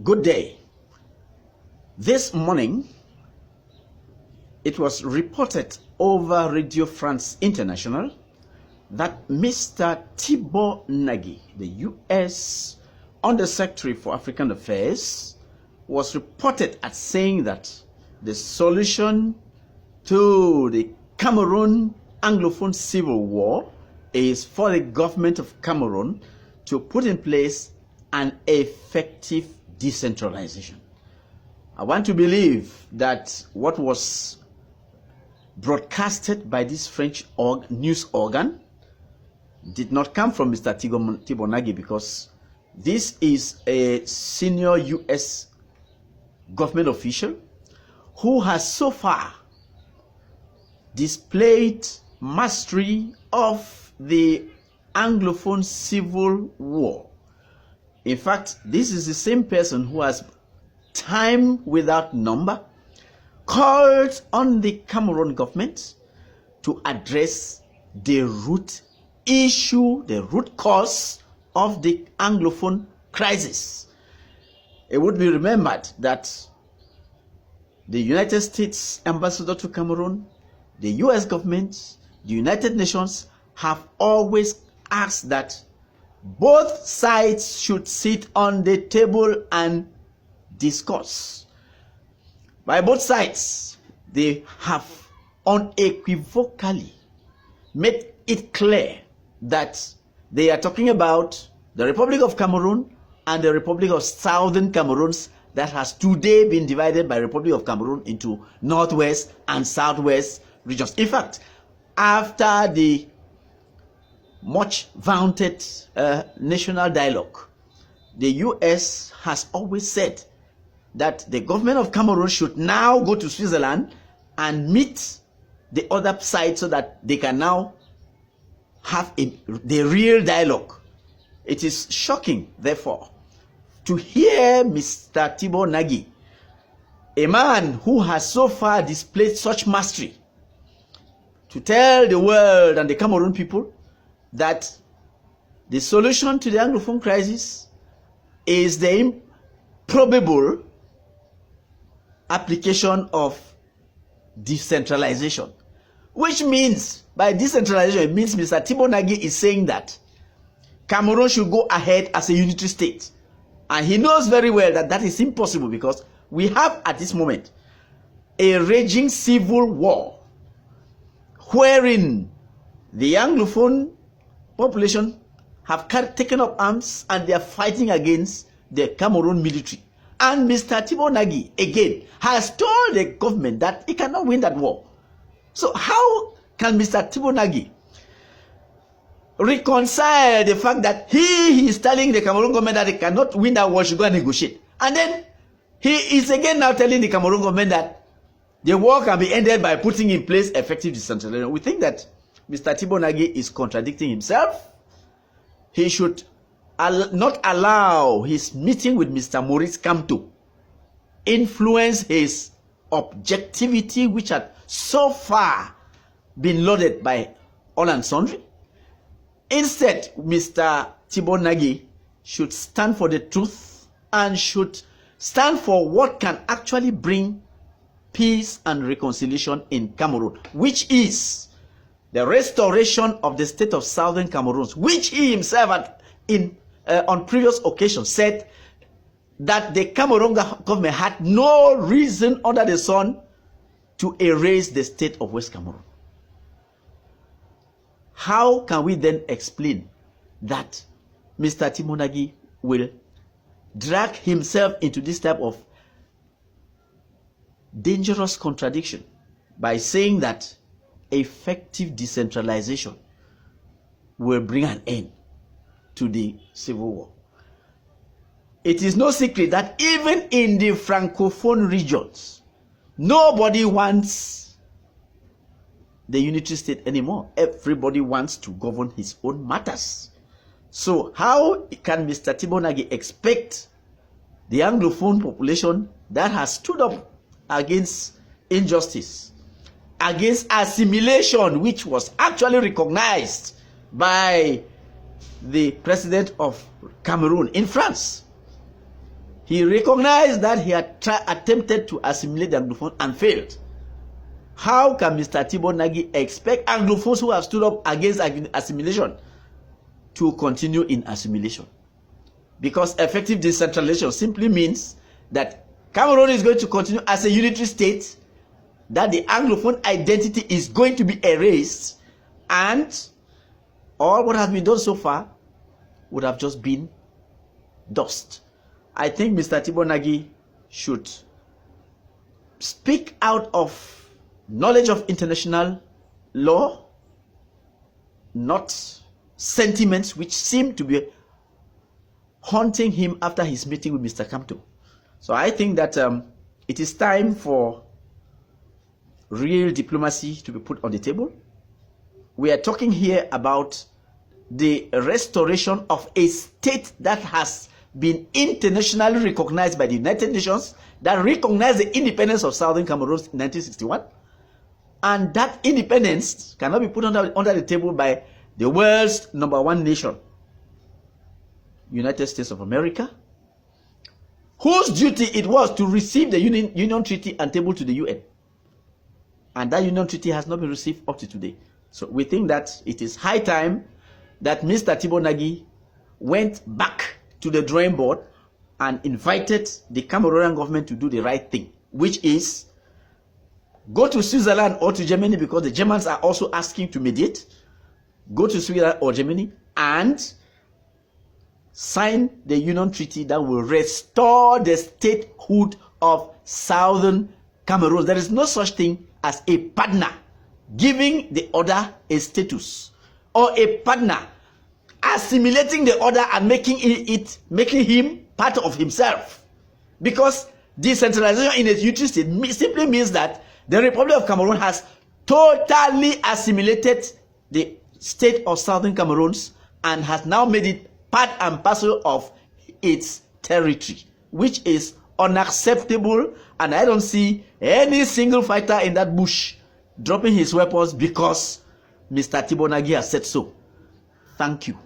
Good day. This morning, it was reported over Radio France International that Mr. Thibault Nagy, the U.S. Undersecretary for African Affairs, was reported as saying that the solution to the Cameroon Anglophone civil war is for the government of Cameroon to put in place an effective decentralization. I want to believe that what was broadcasted by this French news organ did not come from Mr. Thibault Nagy, because this is a senior U.S. government official who has so far displayed mastery of the Anglophone civil war. In fact, this is the same person who has, time without number, called on the Cameroon government to address the root issue, the root cause of the Anglophone crisis. It would be remembered that the United States ambassador to Cameroon, the US government, the United Nations have always asked that both sides should sit on the table and discuss. By both sides, they have unequivocally made it clear that they are talking about the Republic of Cameroon and the Republic of Southern Cameroons that has today been divided by Republic of Cameroon into Northwest and Southwest regions. In fact, after the much vaunted national dialogue, the U.S. has always said that the government of Cameroon should now go to Switzerland and meet the other side so that they can now have the real dialogue. It is shocking, therefore, to hear Mr. Thibault Nagy, a man who has so far displayed such mastery, to tell the world and the Cameroon people that the solution to the Anglophone crisis is the improbable application of decentralization. Which means, by decentralization, it means Mr. Thibault Nagy is saying that Cameroon should go ahead as a unitary state. And he knows very well that that is impossible, because we have at this moment a raging civil war wherein the Anglophone population have taken up arms and they are fighting against the Cameroon military. And Mr. Thibault Nagy, again, has told the government that he cannot win that war. So how can Mr. Thibault Nagy reconcile the fact that he is telling the Cameroon government that they cannot win that war, should go and negotiate, and then he is again now telling the Cameroon government that the war can be ended by putting in place effective decentralization? We think that Mr. Thibault Nagy is contradicting himself. He should not allow his meeting with Mr. Maurice Kamto influence his objectivity, which had so far been lauded by all and sundry. Instead, Mr. Thibault Nagy should stand for the truth and should stand for what can actually bring peace and reconciliation in Cameroon, which is the restoration of the state of Southern Cameroon, which he himself had on previous occasions said that the Cameroon government had no reason under the sun to erase the state of West Cameroon. How can we then explain that Mr. Thibault Nagy will drag himself into this type of dangerous contradiction by saying that effective decentralization will bring an end to the civil war? It is no secret that even in the Francophone regions, nobody wants the unitary state anymore. Everybody wants to govern his own matters. So how can Mr. Thibault Nagy expect the Anglophone population that has stood up against injustice, against assimilation, which was actually recognized by the president of Cameroon in France? He recognized that he had attempted to assimilate the Anglophones and failed. How can Mr. Tibor Nagy expect Anglophones who have stood up against assimilation to continue in assimilation? Because effective decentralization simply means that Cameroon is going to continue as a unitary state, that the Anglophone identity is going to be erased, and all what has been done so far would have just been dust. I think Mr. Tibor Nagy should speak out of knowledge of international law, not sentiments which seem to be haunting him after his meeting with Mr. Kamto. So I think that it is time for real diplomacy to be put on the table. We are talking here about the restoration of a state that has been internationally recognized by the United Nations, that recognized the independence of Southern Cameroon in 1961. And that independence cannot be put under the table by the world's #1 nation, United States of America, whose duty it was to receive the Union Treaty and table to the UN. And that Union Treaty has not been received up to today. So we think that it is high time that Mr. Tibor Nagy went back to the drawing board and invited the Cameroonian government to do the right thing, which is go to Switzerland or to Germany, because the Germans are also asking to mediate. Go to Switzerland or Germany and sign the Union Treaty that will restore the statehood of Southern Cameroon. There is no such thing as a partner giving the other a status, or a partner assimilating the other and making him part of himself. Because decentralization in a unitary state simply means that the Republic of Cameroon has totally assimilated the state of Southern Cameroon and has now made it part and parcel of its territory, which is unacceptable. And I don't see any single fighter in that bush dropping his weapons because Mr. Tibor Nagy has said so. Thank you.